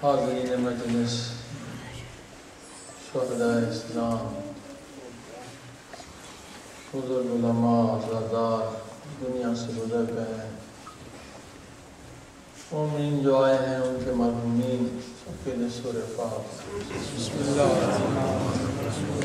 حاضرین مجلس، شہداء اسلام، بزرگ علماء، عزادار دنیا سے گزر گئے ہیں، مومنین جو آئے ہیں ان کے مرحومین سب کے لیے سورہ فاتحہ۔ بسم اللہ الرحمن الرحیم۔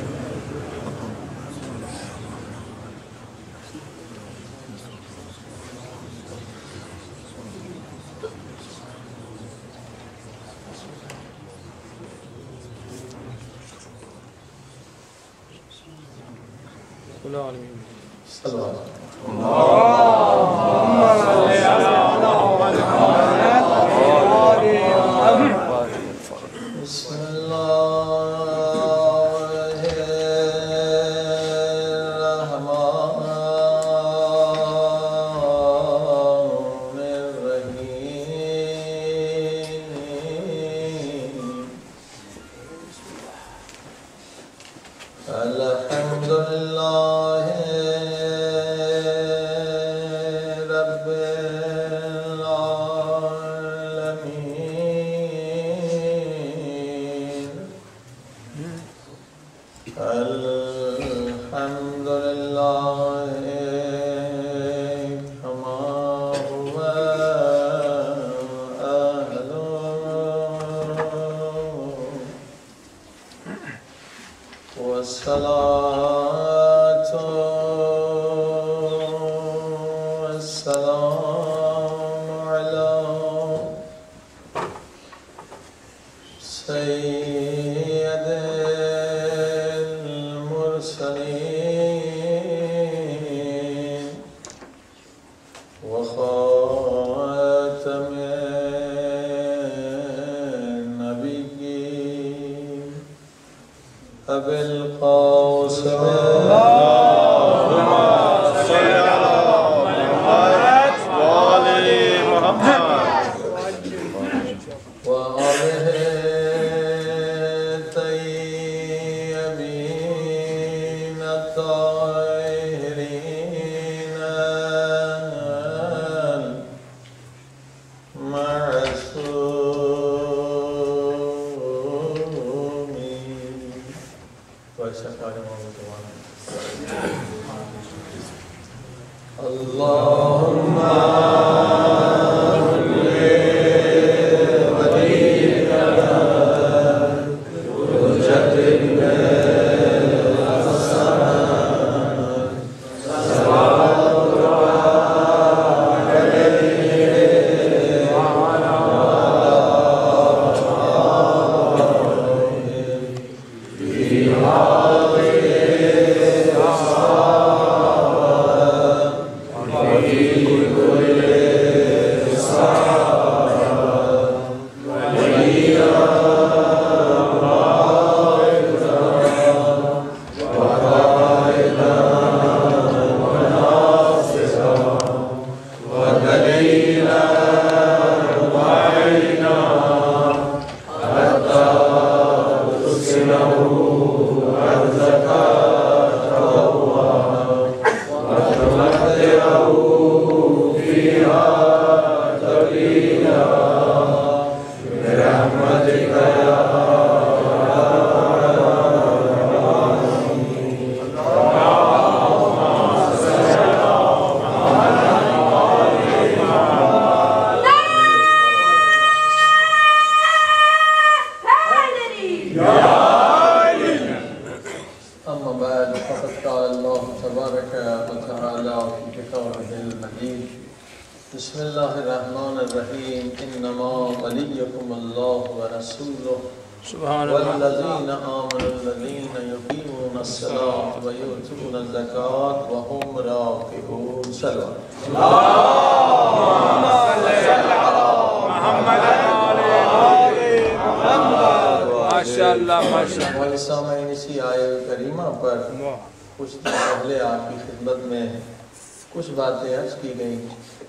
کچھ باتیں عرض کی گئی.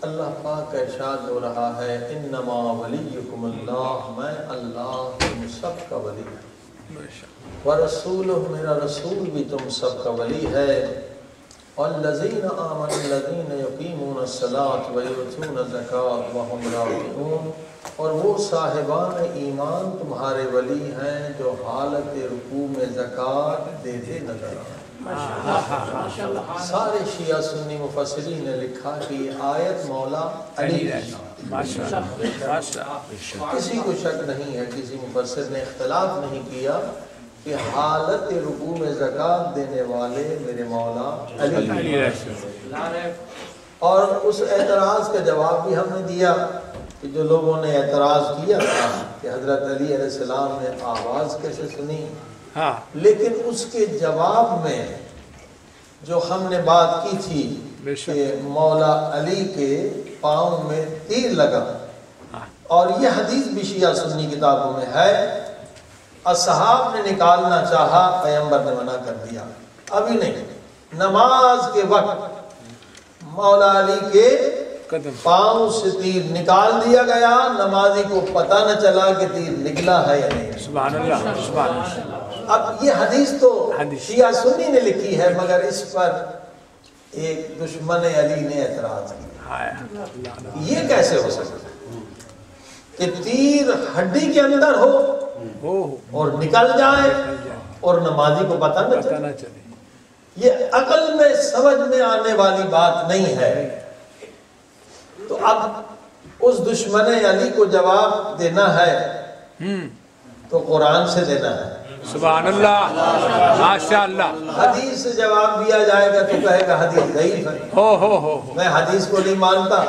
اللہ پاک کا ارشاد ہو رہا ہے انما ولیکم اللہ، میں اللہ تم سب کا ولی ہوں، ورسولہ میرا رسول بھی تم سب کا ولی ہے، والذین آمنوا الذین یقیمون الصلاۃ ویؤتون الزکاۃ وہم راکعون، اور وہ صاحبان ایمان تمہارے ولی ہیں جو حالت رکوع میں زکوٰۃ دیتے نظر آئیں. سارے شیعہ سنی مفسرین نے لکھا کہ یہ آیت مولا علی ہے. کسی کو شک نہیں ہے، کسی مفسر نے اختلاف نہیں کیا کہ حالت رکوع میں زکوٰۃ دینے والے میرے مولا علی ہے. اور اس اعتراض کا جواب بھی ہم نے دیا کہ جو لوگوں نے اعتراض کیا تھا کہ حضرت علی علیہ السلام نے آواز کیسے سنی، لیکن اس کے جواب میں جو ہم نے بات کی تھی کہ مولا علی کے پاؤں میں تیر لگا، اور یہ حدیث بھی شیعہ سنی کتابوں میں ہے، اصحاب نے نکالنا چاہا، پیغمبر نے منع کر دیا. ابھی نہیں، نماز کے وقت مولا علی کے پاؤں سے تیر نکال دیا گیا، نمازی کو پتہ نہ چلا کہ تیر نکلا ہے یا نہیں. سبحان اللہ، سبحان اللہ. اب یہ حدیث تو شیعہ سنی نے لکھی ہے، مگر اس پر ایک دشمن علی نے اعتراض کیا. یہ کیسے ہو سکتا ہے کہ تیر ہڈی کے اندر ہو اور نکل جائے اور نمازی کو پتہ نہ چلے؟ یہ عقل میں سمجھ میں آنے والی بات نہیں ہے. تو اب اس دشمن علی کو جواب دینا ہے تو قرآن سے دینا ہے. سبحان اللہ، ماشاء اللہ. حدیث سے جواب دیا جائے گا تو کہے گا حدیث ضعیف ہے. میں حدیث کو نہیں مانتا،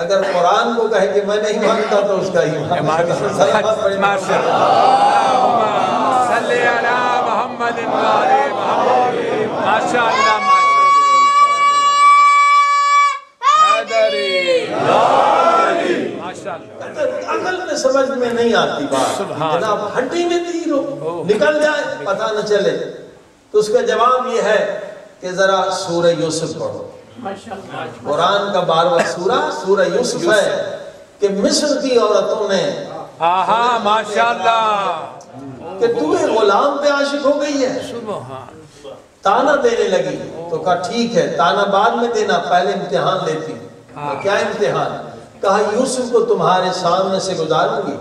اگر قرآن کو کہے کہ میں نہیں مانتا تو اس کا ایمان. ماشاء اللہ، صلی علی محمد وعلی محمد. ماشاء اللہ، عقل میں سمجھ میں نہیں آتی بات. جناب ہڈی میں تیر ہو نکل جائے پتہ نہ چلے، تو اس کا جواب یہ ہے کہ ذرا سورہ یوسف پڑھو. قرآن کا 12واں سورہ یوسف ہے کہ مصر کی عورتوں نے ماشاءاللہ کہ تو ایک غلام پہ عاشق ہو گئی ہے، تانا دینے لگی. تو کہا ٹھیک ہے، تانا بعد میں دینا، پہلے امتحان لیتی. کیا امتحان؟ کہا یوسف کو تمہارے سامنے سے گزاروں گی،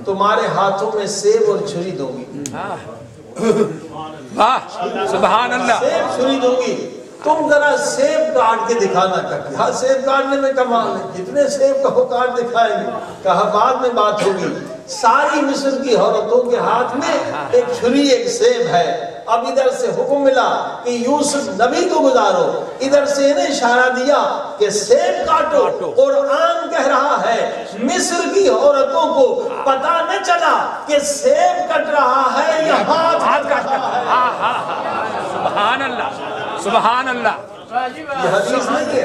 تمہارے ہاتھوں میں سیب اور چھری دوں گی. سبحان اللہ. سیب چھری دوں گی، تم ذرا سیب کاٹ کے دکھانا. کہا سیب کاٹنے میں کمال ہے، جتنے سیب کا وہ کاٹ دکھائیں گے. کہا بعد میں بات ہوگی. ساری مصر کی عورتوں کے ہاتھ میں ایک چھری ایک سیب ہے. اب ادھر سے حکم ملا کہ یوسف نبی کو گزارو، ادھر سے انہیں اشارہ دیا کہ سیب کاٹو. قرآن کہہ رہا ہے مصر کی عورتوں کو پتہ نہ چلا کہ سیب کٹ رہا ہے یا ہاتھ کٹ رہا ہے. سبحان اللہ، سبحان اللہ. یہ حدیث نہیں ہے،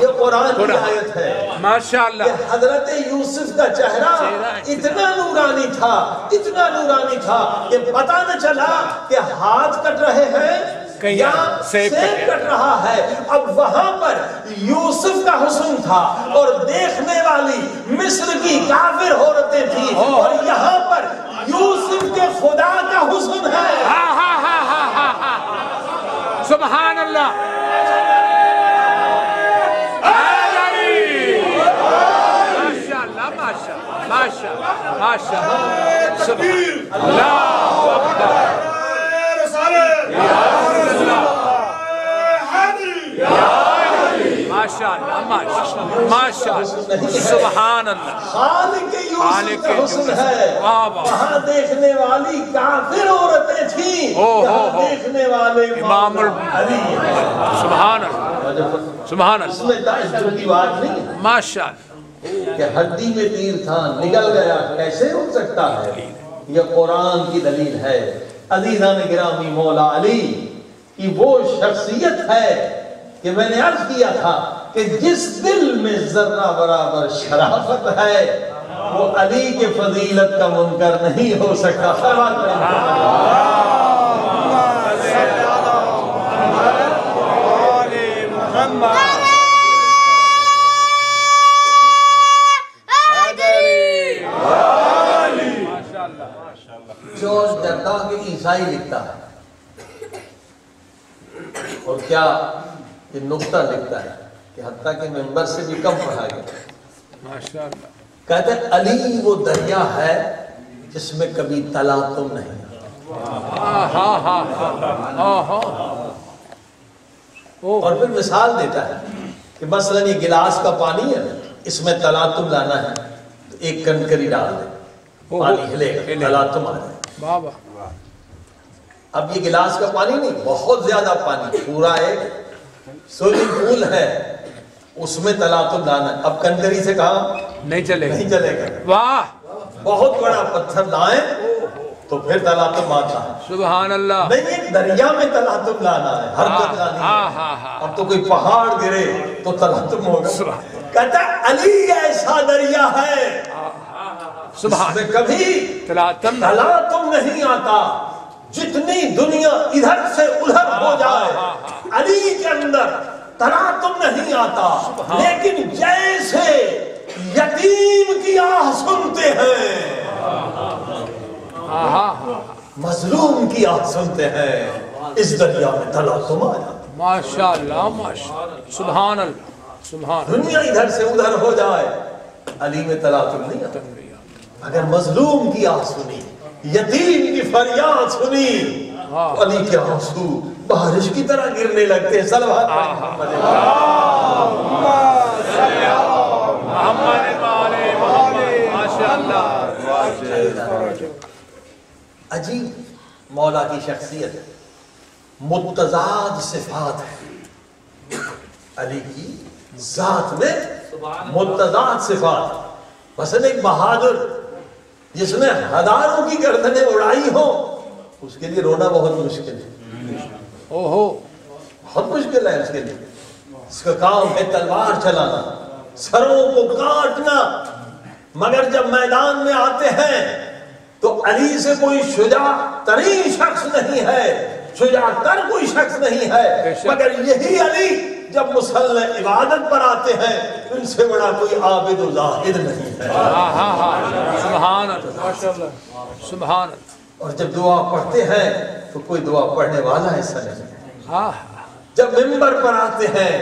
یہ قرآن کی آیت ہے. ماشاءاللہ. کہ حضرت یوسف کا چہرہ اتنا نورانی تھا، اتنا نورانی تھا کہ پتہ نہ چلا کہ ہاتھ کٹ رہے ہیں یا سیب کٹ رہا ہے. اب وہاں پر یوسف کا حسن تھا اور دیکھنے والی مصر کی کافر عورتیں تھیں، اور یہاں پر یوسف کے خدا کا حسن ہے. سبحان اللہ. سبحان اللہ. خالق یوسف کا حسن ہے. وہاں دیکھنے والی کافر عورتیں تھیں، یہاں دیکھنے والے امام علی. سبحان اللہ، سبحان اللہ. اس میں تعجب کی بات نہیں ہے. ماشاءاللہ. کہ ہڈی میں تیر تھا نکل گیا، کیسے ہو سکتا ہے؟ یہ قرآن کی دلیل ہے. عزیزان گرامی، مولا علی کی وہ شخصیت ہے کہ میں نے عرض کیا تھا کہ جس دل میں ذرہ برابر شرافت ہے وہ علی کے فضیلت کا منکر نہیں ہو سکتا. محمد عیسائی لکھتا ہے اور کیا یہ نقطہ لکھتا ہے کہ حتیٰ کہ ممبر سے بھی کم پڑھا گیا. ماشاءاللہ. کہتے ہیں علی وہ دریا ہے جس میں کبھی تلاطم نہیں. اور پھر مثال دیتا ہے کہ مثلا یہ گلاس کا پانی ہے اس میں تلاطم لانا ہے تو ایک کنکری ڈال دے پانی ہلے گا تلاطم آ جائے. اب یہ گلاس کا پانی نہیں بہت زیادہ پانی پورا ایک سوئمنگ پول ہے اس میں تلاطم لانا ہے. اب کنکری سے کہا نہیں چلے گا. واہ بہت بڑا پتھر لائیں تو پھر تلاطم آتا ہے. سبحان اللہ. نہیں ایک دریا میں تلاطم لانا ہے حرکت لانی ہے. اب تو کوئی پہاڑ گرے تو تلاطم ہوگا. کہتا ہے علی ایسا دریا ہے جس میں کبھی تلاطم نہیں آتا. جتنی دنیا ادھر سے ادھر ہو جائے علی کے اندر تلاطم نہیں آتا. لیکن جیسے یتیم کی آہ سنتے ہیں مظلوم کی آہ سنتے ہیں اس دریا میں تلاطم آیا. ماشاءاللہ ماشاءاللہ. سبحان اللہ سبحان. دنیا ادھر سے ادھر ہو جائے علی میں تلاطم نہیں آتا. اگر مظلوم کی آہ سنی یتیم کی فریاد سنی علی کے آنسو بارش کی طرح گرنے لگتے ہیں. صلوات عجیب مولا کی شخصیت متضاد صفات ہے. علی کی ذات میں متضاد صفات. مثلا ایک بہادر جس نے ہزاروں کی گردنیں اڑائی ہو اس کے لیے رونا بہت مشکل ہے. بہت مشکل ہے اس کے لیے. اس کا کام ہے تلوار چلانا سروں کو کاٹنا. مگر جب میدان میں آتے ہیں تو علی سے کوئی شجاع ترین شخص نہیں ہے شجاع تر کوئی شخص نہیں ہے. مگر یہی علی جب مسلح عبادت پر آتے ہیں ان سے بڑا کوئی عابد و زاہد نہیں ہے. سبحان اللہ سبحان. اور جب دعا پڑھتے ہیں تو کوئی دعا پڑھنے والا ایسا نہیں ہے. جب ممبر پر آتے ہیں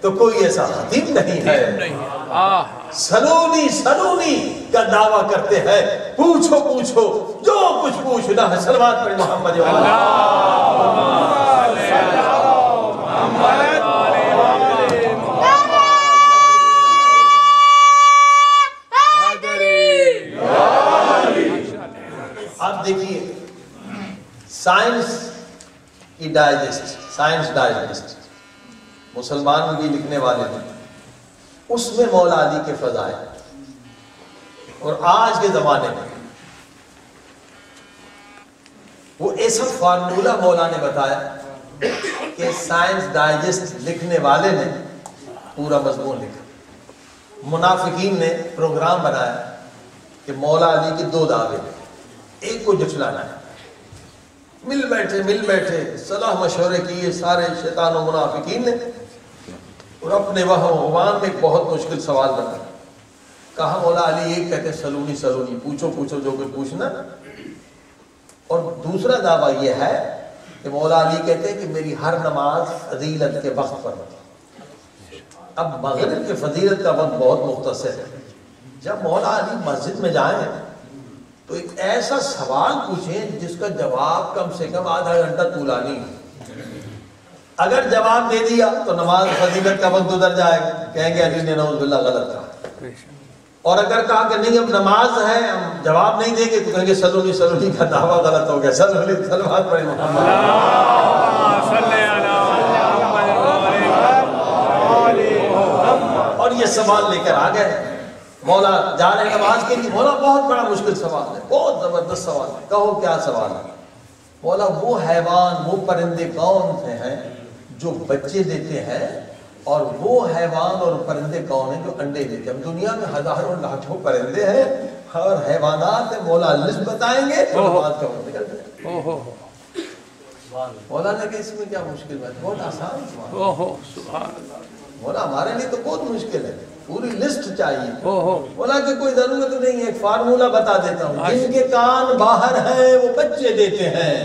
تو کوئی ایسا خطیب نہیں ہے. سلونی سلونی کا دعویٰ کرتے ہیں. پوچھو پوچھو جو کچھ پوچھنا ہے. صلوات پر محمد آپ دیکھیے سائنس کی سائنس ڈائجسٹ مسلمان بھی لکھنے والے ہیں. اس میں مولا علی کے فضائل اور آج کے زمانے میں وہ ایسا فارمولہ مولا نے بتایا کہ سائنس ڈائجسٹ لکھنے والے نے پورا مضمون لکھا. منافقین نے پروگرام بنایا کہ مولا علی کے 2 دعوے ایک کو جھٹلانا ہے. مل بیٹھے صلاح مشورے کیے سارے شیطان و منافقین نے اور اپنے وہم غمان میں ایک بہت مشکل سوال بنا. کہا مولا علی ایک کہتے سلونی سلونی پوچھو جو کوئی پوچھنا. اور دوسرا دعویٰ یہ ہے کہ مولا علی کہتے ہیں کہ میری ہر نماز فضیلت کے وقت پر ہوتی. اب مغرب کے فضیلت کا وقت بہت مختصر ہے. جب مولا علی مسجد میں جائیں تو ایک ایسا سوال پوچھیں جس کا جواب کم سے کم آدھا گھنٹہ طولانی ہے. اگر جواب دے دیا تو نماز فضیلت کا وقت گزر جائے گا. کہیں گے علی نے نعوذ باللہ غلط کہا. اور اگر کہا کہ نہیں اب نماز ہے ہم جواب نہیں دیں گے تو کہیں گے سلونی کا دعویٰ غلط ہو گیا. صلوات پڑھیں محمد. اور یہ سوال لے کر آ گئے. مولا جا رہے ہیں نماز کے لیے. مولا بہت بڑا مشکل سوال ہے بہت زبردست سوال ہے. کہو کیا سوال ہے. مولا وہ حیوان وہ پرندے کون سے ہیں جو بچے دیتے ہیں اور وہ حیوان اور پرندے کون ہیں جو انڈے دیتے ہیں. اب دنیا میں ہزاروں لاکھوں پرندے ہیں اور حیوانات ہیں. مولا لسٹ بتائیں گے تو نماز کا وقت نکل جائے. مولا نے کہ اس میں کیا مشکل ہے. بہت آسان سوال. مولا ہمارے لیے تو بہت مشکل ہے. پوری لسٹ چاہیے. بولا کہ کوئی ضرورت نہیں ہے, ایک فارمولا بتا دیتا ہوں. جن کے کان باہر ہیں وہ بچے دیتے ہیں,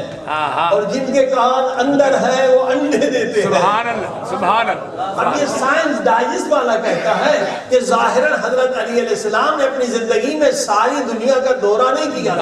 اور جن کے کان اندر ہے وہ انڈے دیتے ہیں. سبحان اللہ, سبحان اللہ. اب یہ سائنس ڈائجسٹ والا کہتا ہے کہ ظاہراً حضرت علی علیہ السلام نے اپنی زندگی میں ساری دنیا کا دورہ نہیں کیا,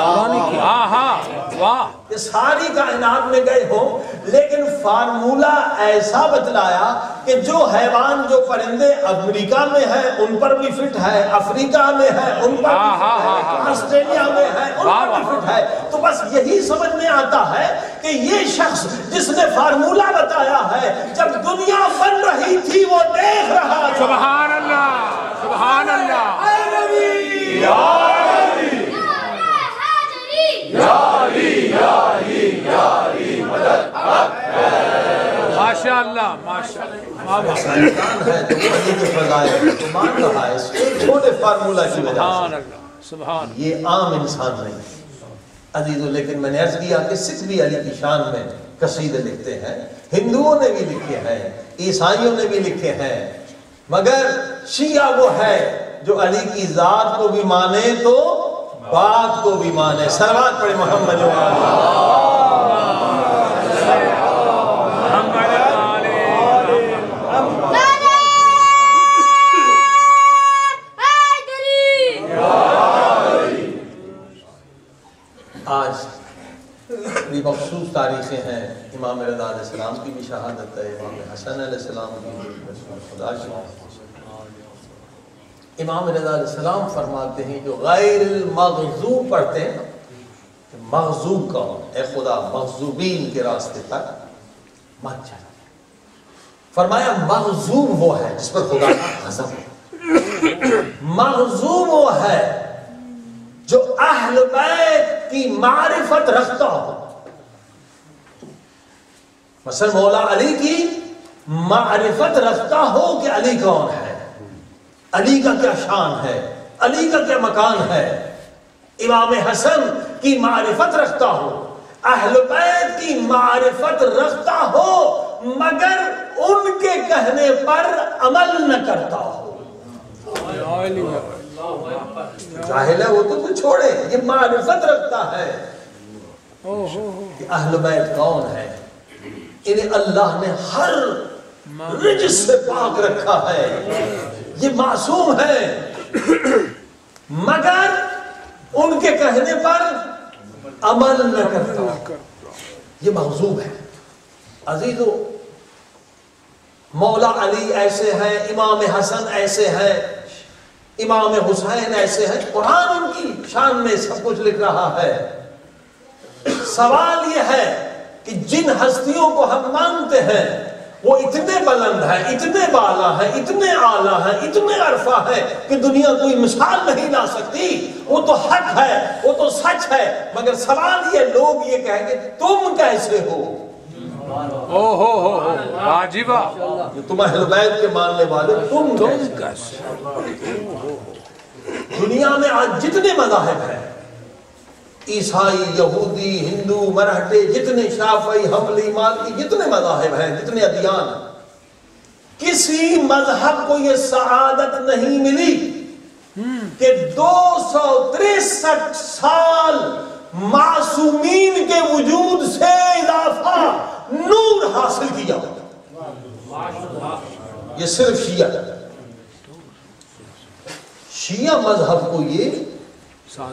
کہ ساری کائنات میں گئے ہوں, لیکن فارمولا ایسا بتلایا کہ جو حیوان جو پرندے امریکہ میں ہیں ان پر بھی فٹ ہے, افریقہ میں ہے ان پر بھی فٹ ہے, آسٹریلیا میں ہے ان پر بھی فٹ ہے. تو بس یہی سمجھ میں آتا ہے کہ یہ شخص جس نے فارمولا بتایا ہے, جب دنیا بن رہی تھی وہ دیکھ رہا تھا. سبحان اللہ, سبحان اللہ. اے نبی یا علی, یا علی, یا علی, یا علی مدد. ماشاء اللہ, ماشاء اللہ. انسان ہے تو وہی کے فضائل تو مان رہا ہے اس چھوٹے فارمولا کی وجہ سے. سبحان. یہ عام انسان نہیں عزیزو. لیکن میں نے عرض کیا کہ سکھ بھی علی کی شان میں قصیدے لکھتے ہیں, ہندوؤں نے بھی لکھے ہیں, عیسائیوں نے بھی لکھے ہیں, مگر شیعہ وہ ہے جو علی کی ذات کو بھی مانے تو بات کو بھی مانے. صلوات پڑھے محمد و آج بھی مخصوص تاریخیں ہیں. امام رضا علیہ السلام کی بھی شہادت ہے, امام حسن علیہ السلام کی بھی خدا شہادت. امام رضا علیہ السلام فرماتے ہیں جو غیر المغضوب پڑھتے ہیں, مغضوب کون, اے خدا مغضوبین کے راستے تک مت چل. فرمایا مغضوب وہ ہے جس پر خدا کا غضب ہے, مغضوب وہ ہے جو اہل بیت کی معرفت رکھتا ہو. مثلا مولا علی کی معرفت رکھتا ہو کہ علی کون ہے, علی کا کیا شان ہے, علی کا کیا مکان ہے. امام حسن کی معرفت رکھتا ہو, اہل بیت کی معرفت رکھتا ہو, مگر ان کے کہنے پر عمل نہ کرتا ہو. جاہل ہے وہ تو چھوڑے, یہ معرفت رکھتا ہے کہ اہل بیت کون ہے. انہیں اللہ نے ہر رجس سے پاک رکھا ہے, یہ معصوم ہے, مگر ان کے کہنے پر عمل نہ کرتا, یہ مغضوب ہے. عزیزو, مولا علی ایسے ہیں, امام حسن ایسے ہیں, امام حسین ایسے ہیں. قرآن ان کی شان میں سب کچھ لکھ رہا ہے. سوال یہ ہے کہ جن ہستیوں کو ہم مانتے ہیں وہ اتنے بلند ہیں, اتنے بالا ہیں, اتنے اعلیٰ ہیں, اتنے عرفہ ہیں کہ دنیا کوئی مثال نہیں لا سکتی. وہ تو حق ہے, وہ تو سچ ہے, مگر سوال یہ لوگ یہ کہیں گے تم کیسے ہو. واجبہ, تم اہل بیت کے ماننے والے تم کیسے. دنیا میں آج جتنے مذاہب ہیں, عیسائی, یہودی, ہندو, مرہٹے, جتنے شافعی, حنبلی, مالکی, جتنے مذاہب ہیں, جتنے ادیان, کسی مذہب کو یہ سعادت نہیں ملی کہ 263 سال معصومین کے وجود سے اضافہ نور حاصل کیا. یہ صرف شیعہ مذہب کو یہ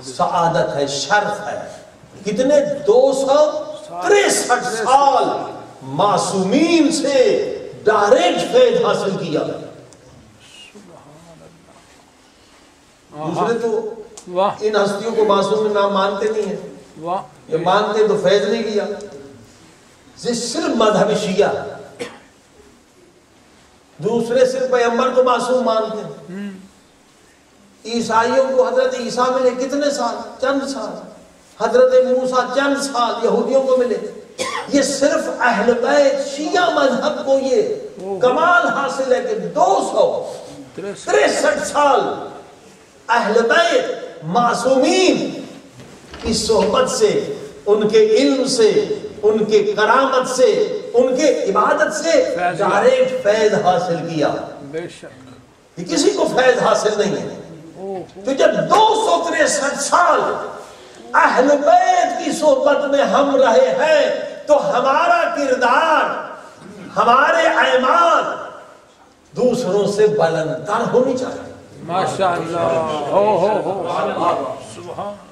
سعادت ہے, شرف ہے. کتنے 263 سال معصومین سے ڈائریکٹ فیض حاصل کیا. دوسرے تو ان ہستیوں کو معصوم نام مانتے نہیں ہیں, یہ مانتے تو فیض نہیں کیا. صرف مذہب شیعہ, دوسرے صرف پیغمبر کو معصوم مانتے ہیں. عیسائیوں کو حضرت عیسیٰ ملے کتنے سال, چند سال. حضرت موسیٰ چند سال یہودیوں کو ملے. یہ صرف اہل بیت شیعہ مذہب کو یہ کمال حاصل ہے کہ 263 سال اہل بیت معصومین کی صحبت سے, ان کے علم سے, ان کے کرامت سے, ان کے عبادت سے ڈائریکٹ فیض حاصل کیا. بے شک. یہ کسی کو فیض حاصل نہیں ہے. تو جب 263 سال اہل بیت کی صحبت میں ہم رہے ہیں تو ہمارا کردار، ہمارے اعمال دوسروں سے بلندتر ہونی چاہیے. ماشاءاللہ.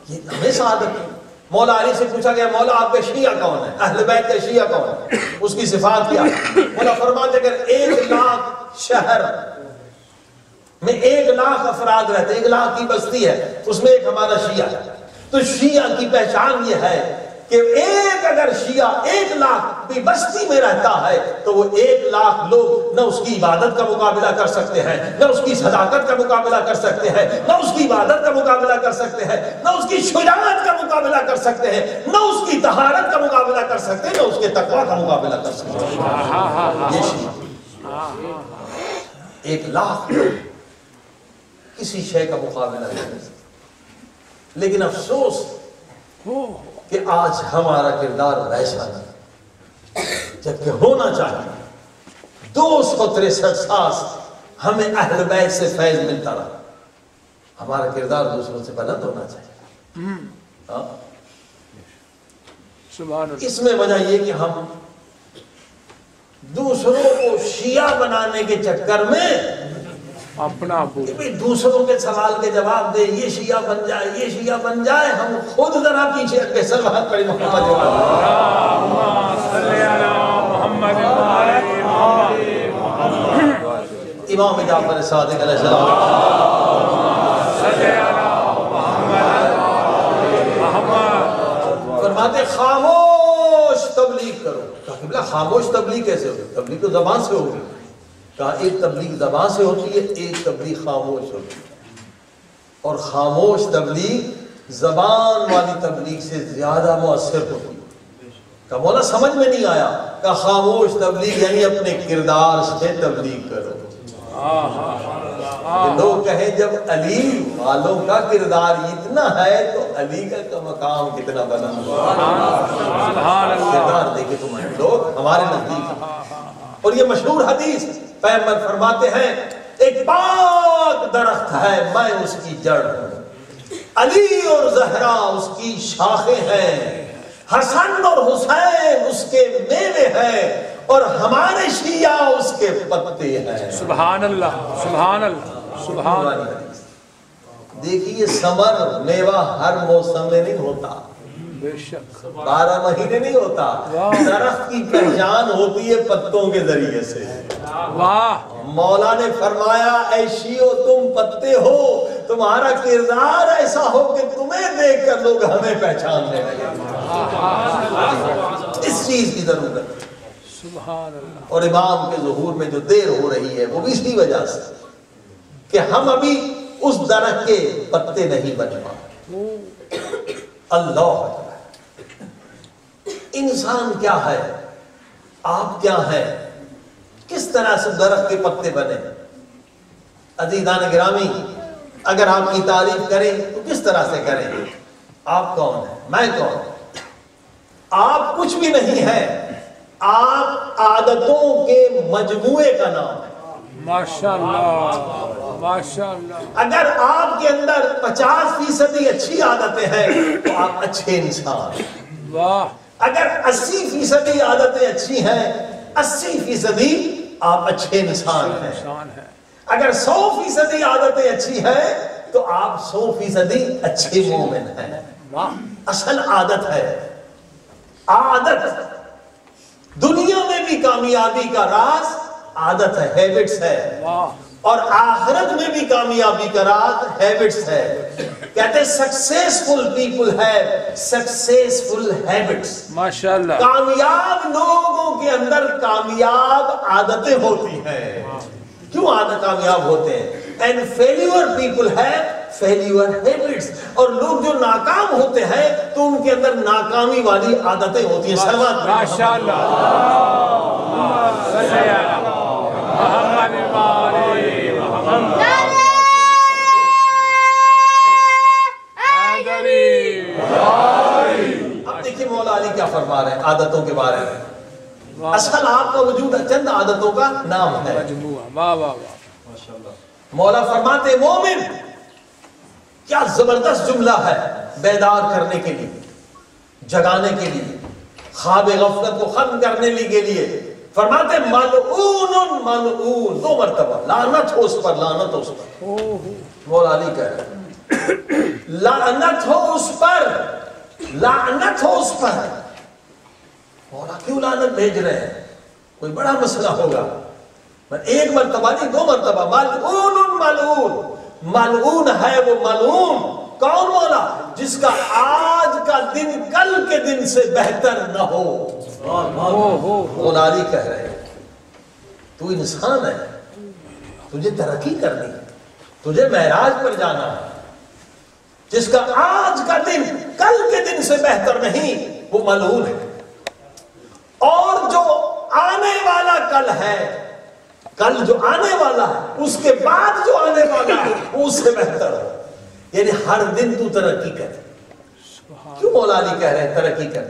یہ ہمیں سعادت ہے. مولا علی سے پوچھا گیا مولا آپ کے شیعہ کون ہیں، اہل بیت کے شیعہ کون ہیں، اس کی صفات کیا ہے؟ مولا فرماتے اگر 1,00,000 شہر میں 1,00,000 افراد رہتے، 1,00,000 کی بستی ہے، اس میں ایک ہمارا شیعہ ہے. تو شیعہ کی پہچان یہ ہے کہ اگر شیعہ 1,00,000 کی بستی میں رہتا ہے تو وہ 1,00,000 لوگ نہ اس کی عبادت کا مقابلہ کر سکتے ہیں، نہ اس کی صداقت کا مقابلہ کر سکتے ہیں، نہ اس کی عبادت کا مقابلہ کر سکتے ہیں، نہ اس کی شجاعت کا مقابلہ کر سکتے ہیں، نہ اس کی طہارت کا مقابلہ کر سکتے ہیں، نہ اس کے تقویٰ کا مقابلہ کر سکتے ہیں. یہ شیعہ 1,00,000 لوگ کسی شے کا مقابلہ نہیں کر سکتے. لیکن افسوس کہ آج ہمارا کردار ویسا نہیں، جبکہ ہونا چاہیے. 263 سال ہمیں اہل بیت سے فیض ملتا رہا. ہمارا کردار دوسروں سے بلند ہونا چاہیے. اس میں وجہ یہ کہ ہم دوسروں کو شیعہ بنانے کے چکر میں اپنا دوسروں کے سوال کے جواب دے، یہ شیعہ بن جائے، یہ شیعہ بن جائے، ہم خود ذرا پیچھے اگے سلوات پڑھی محمد امام جعفر صادق علیہ السلام فرماتے خاموش تبلیغ کرو. کہا خاموش تبلیغ کیسے ہوگی؟ تبلیغ تو زبان سے ہوگی. کہا ایک تبلیغ زبان سے ہوتی ہے، ایک تبلیغ خاموش ہوتی ہے. اور خاموش تبلیغ زبان والی تبلیغ سے زیادہ مؤثر ہوتی ہے. کہا مولا سمجھ میں نہیں آیا. کہا خاموش تبلیغ یعنی اپنے کردار سے تبلیغ کرو. لوگ کہیں جب علی والوں کا کردار اتنا ہے تو علی کا مقام کتنا بنا ہوا. کردار دیکھے تمہیں لوگ ہمارے نزدیک. اور یہ مشہور حدیث پیغمبر فرماتے ہیں ایک پاک درخت ہے، میں اس کی جڑ ہوں، علی اور زہرا اس کی شاخیں ہیں، حسن اور حسین اس کے میوے ہیں، اور ہمارے شیعہ اس کے پتے ہیں. سبحان اللہ سبحان اللہ سبحان اللہ. دیکھیے ثمر میوہ ہر موسم میں نہیں ہوتا، بے شک 12 مہینے نہیں ہوتا. درخت کی پہچان ہوتی ہے پتوں کے ذریعے سے. واہ. مولا نے فرمایا اے شیعو تم پتے ہو، تمہارا کردار ایسا ہو کہ تمہیں دیکھ کر لوگ ہمیں پہچاننے لگے. اس چیز کی ضرورت ہے. سبحان اللہ. اور امام کے ظہور میں جو دیر ہو رہی ہے وہ بھی اسی وجہ سے کہ ہم ابھی اس درخت کے پتے نہیں بن پائے. اللہ انسان کیا ہے، آپ کیا ہیں، کس طرح سے درخت کے پتے بنے. عزیزان گرامی اگر آپ کی تعریف کریں تو کس طرح سے کریں؟ آپ کون ہیں، میں کون ہوں؟ آپ کچھ بھی نہیں ہیں، آپ عادتوں کے مجموعے کا نام ہے. ماشاءاللہ ماشاءاللہ. اگر آپ کے اندر 50% اچھی عادتیں ہیں تو آپ اچھے انسان ہیں. واہ. اگر 80% عادتیں اچھی ہیں، 80% آپ اچھے انسان ہیں. اگر 100% عادتیں اچھی ہیں تو آپ 100% اچھے مومن ہیں. اصل عادت ہے. عادت دنیا میں بھی کامیابی کا راز عادت ہے، ہیبٹس ہے. اور آخرت میں بھی کامیابی کا راز ہیبٹس ہے. کہتے ہیں سکسیسفل پیپل ہے سکسیسفل ہیبٹس. ماشاءاللہ. کامیاب لوگوں کے اندر کامیاب عادتیں ہوتی ہیں. کیوں عادت کامیاب ہوتے ہیں؟ اینڈ فیلیور پیپل ہے فیلیور ہیبٹس. اور لوگ جو ناکام ہوتے ہیں تو ان کے اندر ناکامی والی عادتیں ہوتی ہیں. سلوات. ماشاءاللہ. اب دیکھیے مولا علی کیا فرما رہے ہیں عادتوں کے بارے میں. اصل آپ کا وجود چند عادتوں کا نام ہے. مولا فرماتے مومن کیا زبردست جملہ ہے بیدار کرنے کے لیے، جگانے کے لیے، خواب غفلت کو ختم کرنے کے لیے. فرماتے ملعون ملعون، 2 مرتبہ لعنت ہو اس پر، لعنت ہو اس پر. مولا علی کہہ رہے ہیں لعنت ہو اس پر، لعنت ہو اس پر. مولا کیوں لعنت بھیج رہے ہیں؟ کوئی بڑا مسئلہ ہوگا. 1 مرتبہ نہیں 2 مرتبہ. ملعون ملعون، ملعون ہے وہ ملعون. کون؟ مولا جس کا آج کا دن کل کے دن سے بہتر نہ ہو. مولا علی کہہ رہے ہیں تو انسان ہے، تجھے ترقی کرنی ہے، تجھے معراج پر جانا ہے. جس کا آج کا دن کل کے دن سے بہتر نہیں وہ ملعون ہے. اور جو آنے والا کل ہے، کل جو آنے والا ہے اس کے بعد جو آنے والا ہے وہ اس سے بہتر ہے. یعنی ہر دن تو ترقی کر. کیوں مولا علی کہہ رہے ہیں ترقی کر؟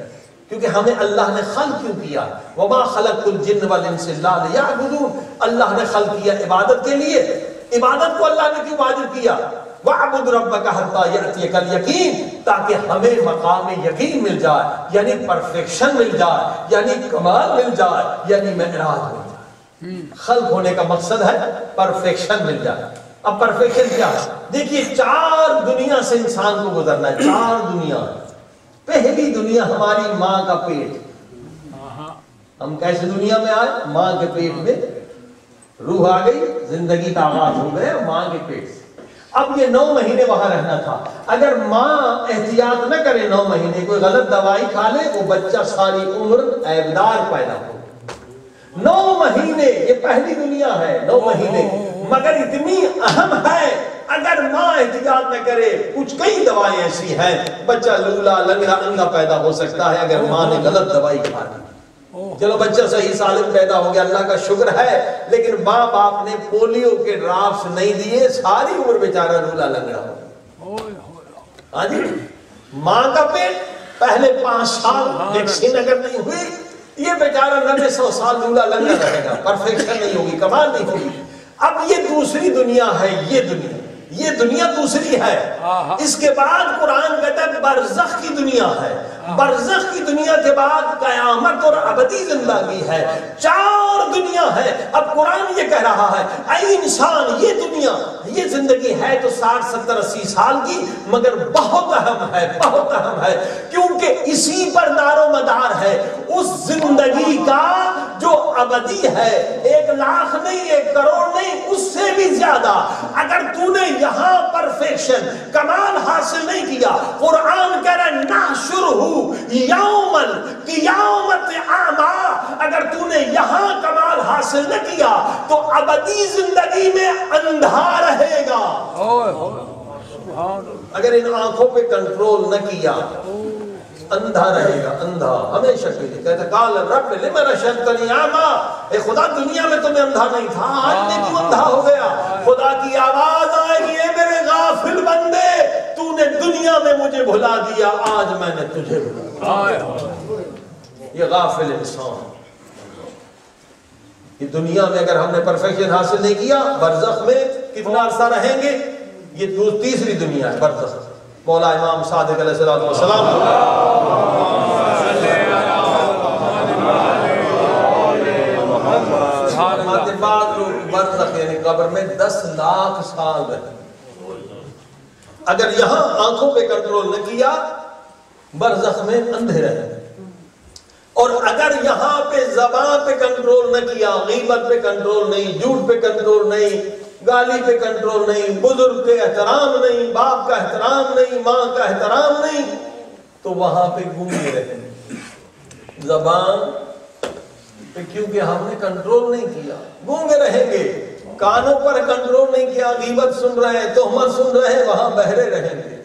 کیونکہ ہمیں اللہ نے خلق کیوں کیا؟ وما خلقت الجن والانس الا لیعبدون. اللہ نے خلق کیا عبادت کے لیے. عبادت کو اللہ نے کیوں واجب کیا؟ وَاعْبُدْ رَبَّكَ حَتَّى يَأْتِيَكَ الْيَقِينُ، تاکہ ہمیں مقام یقین مل جائے، یعنی پرفیکشن مل جائے، یعنی کمال مل جائے، یعنی معراج مل جائے. خلق ہونے کا مقصد ہے پرفیکشن مل جائے. اب پرفیکشن کیا ہے؟ دیکھیے 4 دنیا سے انسان کو گزرنا ہے. 4 دنیا. پہلی دنیا ہماری ماں کا پیٹ. ہم کیسے دنیا میں آئے؟ ماں کے پیٹ میں روح آ گئی، زندگی کا آغاز ہو گیا ماں کے پیٹ سے. اب یہ 9 مہینے وہاں رہنا تھا. اگر ماں احتیاط نہ کرے 9 مہینے، کوئی غلط دوائی کھا لے، وہ بچہ ساری عمر عیبدار پیدا ہو. 9 مہینے یہ پہلی دنیا ہے. 9 مہینے مگر اتنی اہم ہے. اگر ماں احتیاط نہ کرے، کچھ کئی دوائیں ایسی ہیں بچہ لولا لنگڑا انگا پیدا ہو سکتا ہے اگر ماں نے غلط دوائی کھا لی. چلو بچہ صحیح سالم پیدا ہو گیا، اللہ کا شکر ہے، لیکن ماں باپ نے پولیو کے ڈراپس نہیں دیے، ساری عمر بیچارہ لولا لنگڑا ہو. ہاں جی، ماں کا پیٹ پہلے 5 سال ویکسین اگر نہیں ہوئی، یہ بیچارہ 90-100 سال لولا لنگڑا رہے گا. پرفیکشن نہیں ہوگی، کمال نہیں ہوگی. اب یہ دوسری دنیا ہے. یہ دنیا دوسری ہے. اس کے بعد قرآن کہتا ہے برزخ کی دنیا ہے. برزخ کی دنیا کے بعد قیامت اور ابدی زندگی ہے. 4 دنیا ہے. اب قرآن یہ کہہ رہا ہے اے انسان، یہ دنیا، یہ زندگی ہے تو 60 70 80 سال کی، مگر بہت اہم ہے، بہت اہم ہے، کیونکہ اسی پر دار و مدار ہے اس زندگی کا جو ابدی ہے. 1 لاکھ نہیں، 1 کروڑ نہیں، اس سے بھی زیادہ. اگر تو نے یہاں پرفیکشن کمال حاصل نہیں کیا، قرآن کہہ رہا ہے نحشرہ یوم القیامت اعمی، اگر تو نے یہاں کمال حاصل نہ کیا تو ابدی زندگی میں اندھا رہے گا. اگر ان آنکھوں پہ کنٹرول نہ کیا اندھا رہے گا، اندھا ہمیشہ کے لیے. کہتا قال رب لم حشرتنی اعمی، اے خدا دنیا میں تمہیں اندھا نہیں تھا، آج میں کیوں اندھا ہو گیا؟ خدا کی آواز آئے گی اے میرے غافل بندے، تو نے دنیا میں مجھے بھلا دیا، آج میں نے تجھے بھلا دیا. یہ غافل انسان. یہ دنیا میں اگر ہم نے پرفیکشن حاصل نہیں کیا، برزخ میں کتنا عرصہ رہیں گے؟ یہ تیسری دنیا ہے برزخ. مولا امام صادق علیہ السلام بعد لوگ برزخ یعنی قبر میں 10 لاکھ سال رہے. اگر یہاں آنکھوں پہ کنٹرول نہ کیا، برزخ میں اندھے رہے. اور اگر یہاں پہ زبان پہ کنٹرول نہ کیا، غیبت پہ کنٹرول نہیں، جھوٹ پہ کنٹرول نہیں، گالی پہ کنٹرول نہیں، بزرگ کے احترام نہیں، باپ کا احترام نہیں، ماں کا احترام نہیں، تو وہاں پہ گونگے رہے. زبان پہ کیونکہ ہم نے کنٹرول نہیں کیا گونگے رہیں گے. کانوں پر کنٹرول نہیں کیا، غیبت سن رہے ہیں، تہمت سن رہے ہیں، وہاں بہرے رہیں گے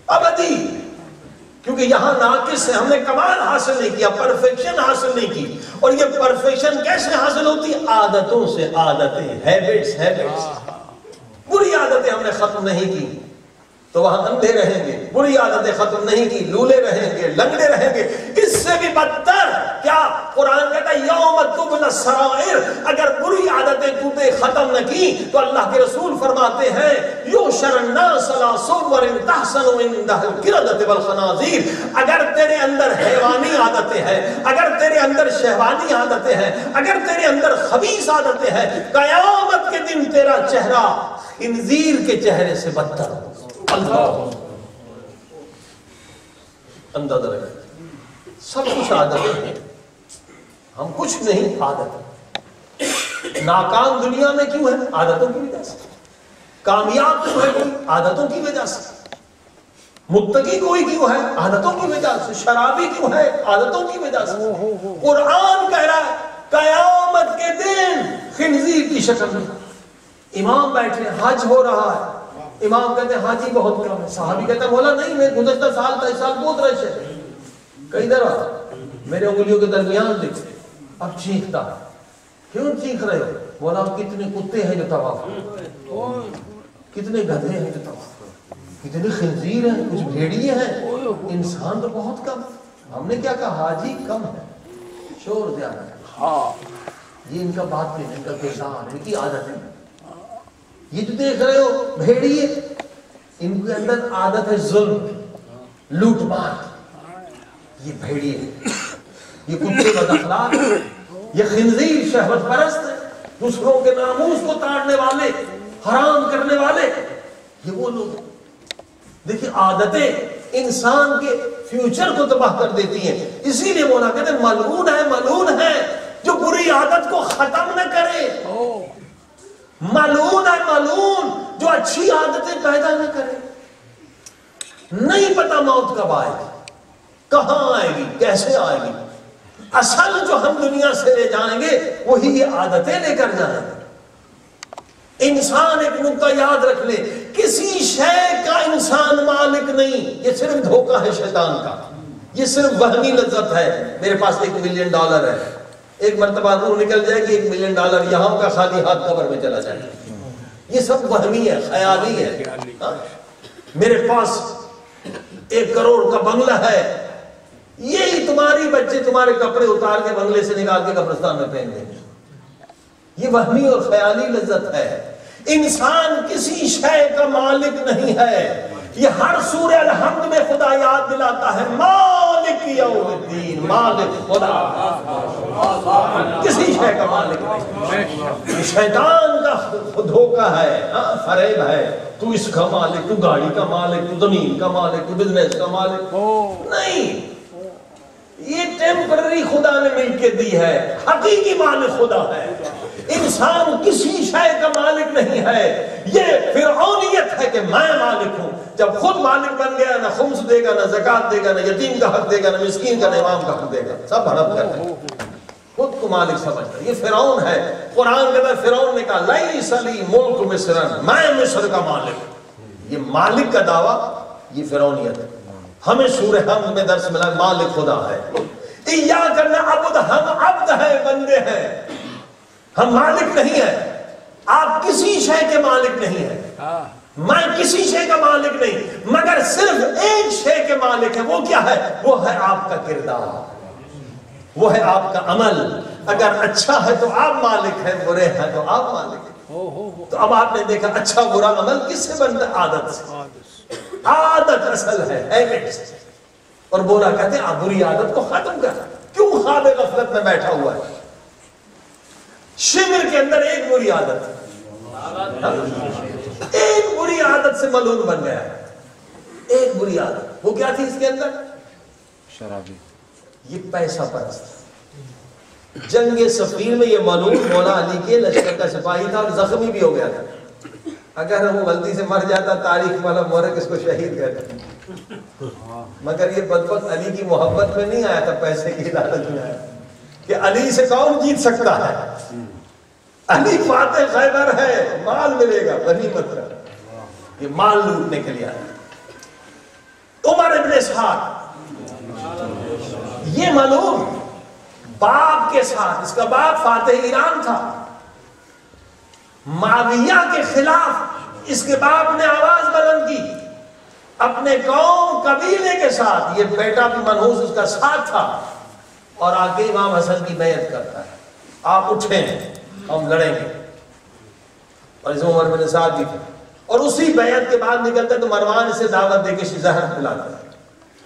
ابدی. کیونکہ یہاں ناقص ہے، ہم نے کمال حاصل نہیں کیا، پرفیکشن حاصل نہیں کی. اور یہ پرفیکشن کیسے حاصل ہوتی؟ عادتوں سے. عادتیں، ہیبٹس. بری عادتیں ہم نے ختم نہیں کی. تو وہاں اندھے رہیں گے، بری عادتیں ختم نہیں کی، لولے رہیں گے، لنگڑے رہیں گے، اس سے بھی بدتر کیا قرآن کہتا ہے یوم تبلی السرائر، اگر بری عادتیں تو نے ختم نہ کی تو اللہ کے رسول فرماتے ہیں یحشر الناس علی صور تحسن عند القردۃ والخنازیر، اگر تیرے اندر حیوانی عادتیں ہیں، اگر تیرے اندر شہوانی عادتیں ہیں، اگر تیرے اندر خبیث عادتیں ہیں، قیامت کے دن تیرا چہرہ خنزیر کے چہرے سے بدتر ہو۔ اللہ اندازہ رکھیں، سب کچھ عادتیں ہیں، ہم کچھ نہیں، عادت۔ ناکام دنیا میں کیوں ہے؟ عادتوں کی وجہ سے۔ کامیاب کیوں ہے کوئی؟ عادتوں کی وجہ سے۔ متقی کوئی کیوں ہے؟ عادتوں کی وجہ سے۔ شرابی کیوں ہے؟ عادتوں کی وجہ سے۔ قرآن کہہ رہا ہے قیامت کے دن خنزیر کی شکل میں امام بیٹھے، حج ہو رہا ہے، امام کہتے ہیں حاجی بہت کم ہے، صحابی کہتے ہیں مولا نہیں، میں گزشتہ سال تھا، اس سال بہت رش ہے، کئی در آ میرے انگلیوں کے درمیان دیکھ، اب چیختا ہے، کیوں چیخ رہے ہو؟ مولا کتنے کتے ہیں جو طواف کرتے، کتنے گدھے ہیں جو طواف کرتے، کتنے خنزیر ہیں، کچھ بھیڑیے ہیں، انسان تو بہت کم۔ ہم نے کیا کہا؟ حاجی کم ہے، شور زیادہ ہے، یہ ان کا بات نہیں، ان کا کردار، ان کی عادت ہے۔ یہ جو دیکھ رہے ہو بھیڑیے، ان کے اندر عادت ہے ظلم، لوٹ مار، یہ بھیڑیے، یہ کتے بد اخلاق، یہ خنزیر شہوت پرست، دوسروں کے ناموس کو توڑنے والے، حرام کرنے والے، یہ وہ لوگ۔ دیکھیں عادتیں انسان کے فیوچر کو تباہ کر دیتی ہیں، اسی لیے مولا کہتے ہیں ملعون ہے جو بری عادت کو ختم نہ کرے، ملعون ہے ملعون جو اچھی عادتیں پیدا نہ کرے۔ نہیں پتا موت کب آئے گی، کہاں آئے گی، کیسے آئے گی۔ اصل جو ہم دنیا سے لے جائیں گے وہی یہ عادتیں لے کر جائیں گے۔ انسان ایک نقطہ یاد رکھ لے، کسی شے کا انسان مالک نہیں، یہ صرف دھوکہ ہے شیطان کا، یہ صرف وہمی لذت ہے۔ میرے پاس $1 ملین ہے، ایک مرتبہ روح نکل جائے گی، $1 ملین یہاں کا خالی ہاتھ قبر میں چلا جائے گا، یہ سب وہمی ہے، خیالی ہے۔ میرے پاس 1 کروڑ کا بنگلہ ہے، یہی تمہاری بچے تمہارے کپڑے اتار کے بنگلے سے نکال کے قبرستان میں پہن دیں گے، یہ وہمی اور خیالی لذت ہے۔ انسان کسی شے کا مالک نہیں ہے۔ یہ ہر سورہ الحمد میں خدا یاد دلاتا ہے مالک یوم الدین، مالک خدا، کسی شے کا مالک نہیں۔ شیطان کا دھوکہ ہے، فریب ہے، تو اس کا مالک، تو گاڑی کا مالک، تو زمین کا مالک، تو بزنس کا مالک نہیں، یہ ٹیمپرری خدا نے مل کے دی ہے، حقیقی مالک خدا ہے۔ انسان کسی شے کا مالک نہیں ہے، یہ فرعونیت ہے کہ میں مالک ہوں۔ جب خود مالک بن گیا، نہ خمس دے گا، نہ زکوٰۃ دے گا، نہ یتیم کا حق دے گا، نہ مسکین کا، نہ امام کا حق دے گا، سب ہڑپ کرتے ہیں، خود کو مالک سمجھتا ہے۔ یہ فرعون ہے۔ قرآن کہتا ہے فرعون نے کہا لیس لی ملک مصر، میں مصر کا مالک۔ یہ مالک کا دعویٰ، یہ فرعونیت ہے۔ ہمیں سورہ حمد میں درس ملا مالک خدا ہے۔ ایاک نعبد، ہم عبد ہیں، بندے ہیں، ہم مالک نہیں ہیں۔ آپ کسی شے کے مالک نہیں ہیں، میں کسی شے کا مالک نہیں، مگر صرف ایک شے کے مالک ہے۔ وہ کیا ہے؟ وہ ہے آپ کا کردار، وہ ہے آپ کا عمل۔ اگر اچھا ہے تو آپ مالک ہیں، برے ہیں تو آپ مالک ہیں۔ تو اب آپ نے دیکھا اچھا برا عمل کس سے بنتا ہے؟ عادت سے۔ عادت اصل ہے، ہیبٹ سے۔ اور بولا کہتے ہیں آپ بری عادت کو ختم کر۔ کیوں خواب غفلت میں بیٹھا ہوا ہے؟ شمر کے اندر ایک بری عادت، ایک بری عادت سے ملعون بن گیا ہے۔ ایک بری عادت، وہ کیا تھی اس کے اندر؟ شرابی، یہ پیسہ پرست۔ جنگ صفین میں یہ ملعون مولا علی کے لشکر کا سپاہی تھا اور زخمی بھی ہو گیا تھا۔ اگر وہ غلطی سے مر جاتا تاریخ والا مورخ اس کو شہید کہتا، مگر یہ بدبخت علی کی محبت میں نہیں آیا تھا، پیسے کی لالچ میں آیا کہ علی سے کون جیت سکتا ہے، علی فاتح خیبر ہے، مال ملے گا، غنیمت کا، یہ مال لوٹنے کے لیے آیا۔ عمر ابن اسحاق، یہ ملعون باپ کے ساتھ، اس کا باپ فاتح ایران تھا، معاویہ کے خلاف اس کے باپ نے آواز بلند کی، اپنے قوم قبیلے کے ساتھ، یہ بیٹا بھی منحوس اس کا ساتھ تھا، اور آ کے امام حسن کی بیعت کرتا ہے، آپ اٹھیں ہم لڑیں گے، اور اس میں عمر بن سعد بھی تھے، اور اسی بیعت کے بعد نکلتے تو مروان اسے دعوت دے کے زہر پلاتا ہے،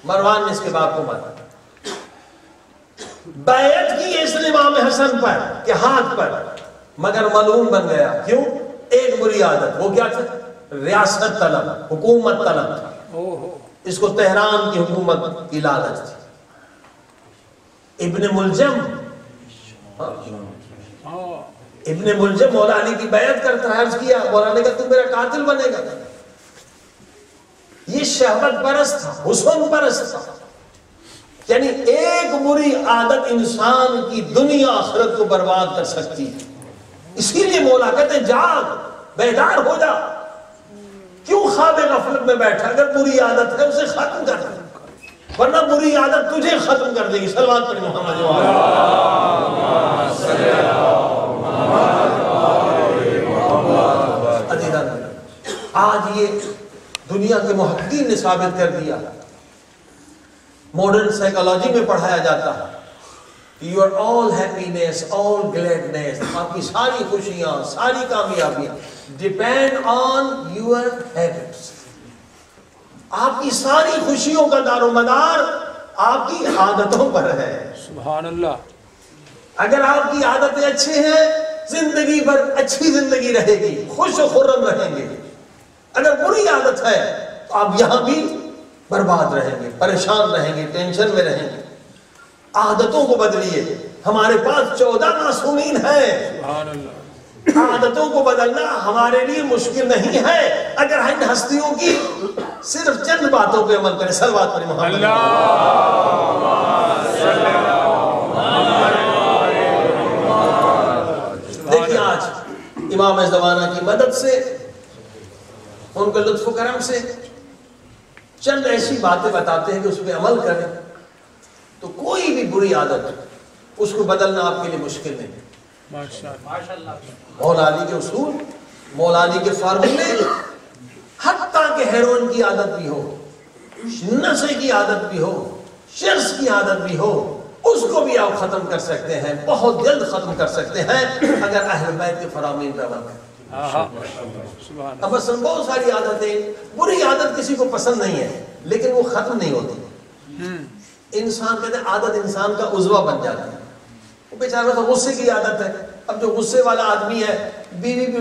مروان نے اس کے باپ کو مارا، بیعت کی اس نے امام حسن پر کہ ہاتھ پر، مگر ملعون بن گیا، کیوں؟ ایک بری عادت، وہ کیا تھا؟ ریاست طلب، حکومت طلب تھا، اس کو تہران کی حکومت کی لالچ تھی۔ ابن ملجم مولا علی کی بیعت کرتا ہے، عرض کیا مولا نے کہا تو میرا قاتل بنے گا، یہ شہوت پرست تھا، حسن پرست تھا، یعنی ایک بری عادت انسان کی دنیا آخرت کو برباد کر سکتی ہے، اسی لیے مولا کہتے ہیں جاگ، بیدار ہو جا، کیوں خواب غفلت میں بیٹھا؟ اگر بری عادت ہے اسے ختم کر دے، ورنہ بری عادت تجھے ختم کر دے گی۔ صلوات پڑھیں محمد آج یہ دنیا کے محققین نے ثابت کر دیا، ماڈرن سائیکالوجی میں پڑھایا جاتا ہے، your all happiness, all gladness، آپ کی ساری خوشیاں، ساری کامیابیاں depend on your habits، آپ کی ساری خوشیوں کا دار و مدار آپ کی عادتوں پر ہے۔ سبحان اللہ۔ اگر آپ کی عادتیں اچھی ہیں زندگی بھر اچھی زندگی رہے گی، خوش و خرم رہیں گے، اگر بری عادت ہے تو آپ یہاں بھی برباد رہیں گے، پریشان رہیں گے، ٹینشن میں رہیں گے۔ عادتوں کو بدلیے، ہمارے پاس 14 معصومین ہیں، سبحان اللہ۔ عادتوں کو بدلنا ہمارے لیے مشکل نہیں ہے اگر ہم ہستیوں کی صرف چند باتوں پہ عمل کریں۔ صلوات پڑھیں محمد۔ دیکھیں آج امام زمانہ کی مدد سے، ان کے لطف و کرم سے چند ایسی باتیں بتاتے ہیں کہ اس پہ عمل کریں تو کوئی بھی بری عادت اس کو بدلنا آپ کے لیے مشکل نہیں۔ مولا علی کے اصول، مولا علی کے فارمولے، حتیٰ کہ ہیروئن کی عادت بھی ہو، نشے کی عادت بھی ہو، شرس کی عادت بھی ہو، اس کو بھی آپ ختم کر سکتے ہیں، بہت جلد ختم کر سکتے ہیں اگر اہل بیت کے فرامین پر عمل کریں۔ اب مثلا بہت ساری عادتیں، بری عادت کسی کو پسند نہیں ہے لیکن وہ ختم نہیں ہوتی۔ انسان کہتے ہیں عادت انسان کا عضوہ بن جاتی ہے، وہ بیچارہ غصے کی عادت ہے، اب جو غصے والا آدمی ہے بیوی بھی